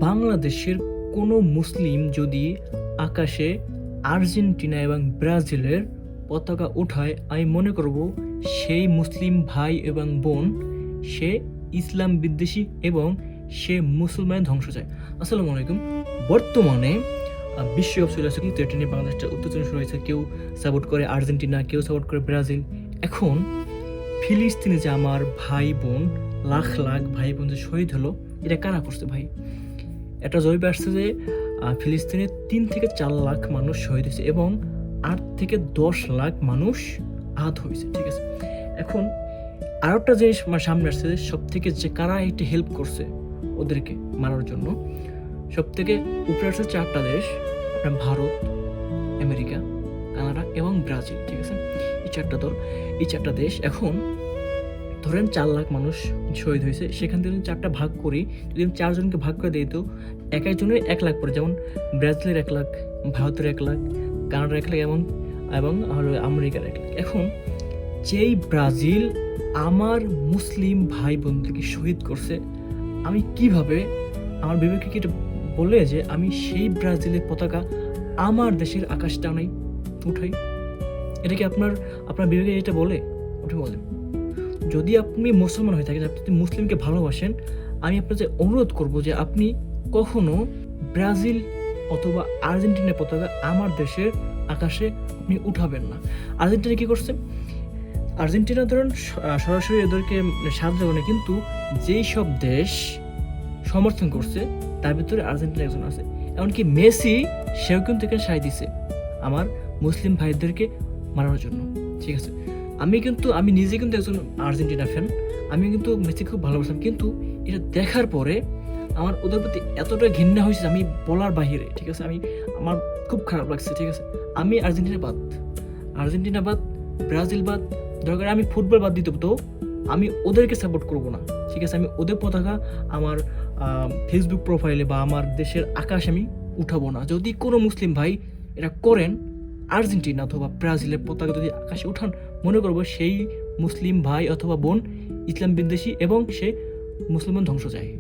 বাংলাদেশের কোনো মুসলিম যদি আকাশে আর্জেন্টিনা এবং ব্রাজিলের পতাকা ওঠায়, আমি মনে করব সেই মুসলিম ভাই এবং বোন সে ইসলাম বিদ্বেষী এবং সে মুসলমানের ধ্বংস চায়। আসসালামু আলাইকুম। বর্তমানে বিশ্বকাপ চলে আসছে, কিন্তু এটা নিয়ে বাংলাদেশটা উত্তেজনা শুরু হয়েছে। কেউ সাপোর্ট করে আর্জেন্টিনা, কেউ সাপোর্ট করে ব্রাজিল। এখন ফিলিস্তিনে যে আমার ভাই বোন, লাখ লাখ ভাই বোন যে শহীদ হলো, এটা কারা করছে ভাই? একটা জরিপ আসছে যে ফিলিস্তিনে 3 থেকে 4 লাখ মানুষ শহীদ হয়েছে এবং 8 থেকে 10 লাখ মানুষ আহত হয়েছে। ঠিক আছে, এখন আর একটা জিনিস আমার সামনে আসছে যে সব থেকে যে কারা একটু হেল্প করছে ওদেরকে মারার জন্য, সব থেকে উপরে আসছে 4টা দেশ, আপনার ভারত, আমেরিকা, কানাডা এবং ব্রাজিল। ঠিক আছে, এই 4টা দল, এই 4টা দেশ। এখন ধরেন 4 লাখ মানুষ শহীদ হয়েছে, সেখান থেকে 4টা ভাগ করি, যদি 4 জনকে ভাগ করে দিই তো এক একজনের 1 লাখ পড়ে। যেমন ব্রাজিলের 1 লাখ, ভারতের 1 লাখ, কানাডার 1 লাখ এবং হলো আমেরিকার 1 লাখ। এখন যেই ব্রাজিল আমার মুসলিম ভাই বোনদেরকে শহীদ করছে, আমি কিভাবে আমার বিবেকে কি এটা বলে যে আমি সেই ব্রাজিলের পতাকা আমার দেশের আকাশটা নাই উঠাই? এটা কি আপনার বিবেকে এটা বলে? ওটা বলেন। যদি আপনি মুসলমান হয়ে থাকেন, আপনি মুসলিমকে ভালোবাসেন, আমি আপনাকে অনুরোধ করব যে আপনি কখনো ব্রাজিল অথবা আর্জেন্টিনার পতাকা আমার দেশের আকাশে আপনি উঠাবেন না। আর্জেন্টিনা কি করছে? আর্জেন্টিনা ধরুন সরাসরি এদেরকে সাহায্য করে, কিন্তু যেই সব দেশ সমর্থন করছে তার ভিতরে আর্জেন্টিনা একজন আছে। এমনকি মেসি, সেও কিন্তু এখানে সাহায্য দিছে আমার মুসলিম ভাইদেরকে মারার জন্য। ঠিক আছে, আমি নিজে কিন্তু একজন আর্জেন্টিনা ফ্যান, আমি কিন্তু মেসি খুব ভালোবাসতাম, কিন্তু এটা দেখার পরে আমার ওদের প্রতি এতটা ঘৃণা হয়েছে আমি বলার বাহিরে। ঠিক আছে, আমার খুব খারাপ লাগছে। ঠিক আছে, আমি আর্জেন্টিনা বাদ, ব্রাজিল বাদ, দরকার আমি ফুটবল বাদ দিতে, তো আমি ওদেরকে সাপোর্ট করব না। ঠিক আছে, আমি ওদের পতাকা আমার ফেসবুক প্রোফাইলে বা আমার দেশের আকাশ আমি উঠাবো না। যদি কোনো মুসলিম ভাই এটা করেন, আর্জেন্টিনা অথবা ব্রাজিলের পতাকা যদি আকাশে উঠান, মনে করবো সেই মুসলিম ভাই অথবা বোন ইসলাম বিদ্বেষী এবং সে মুসলমান ধ্বংস চায়।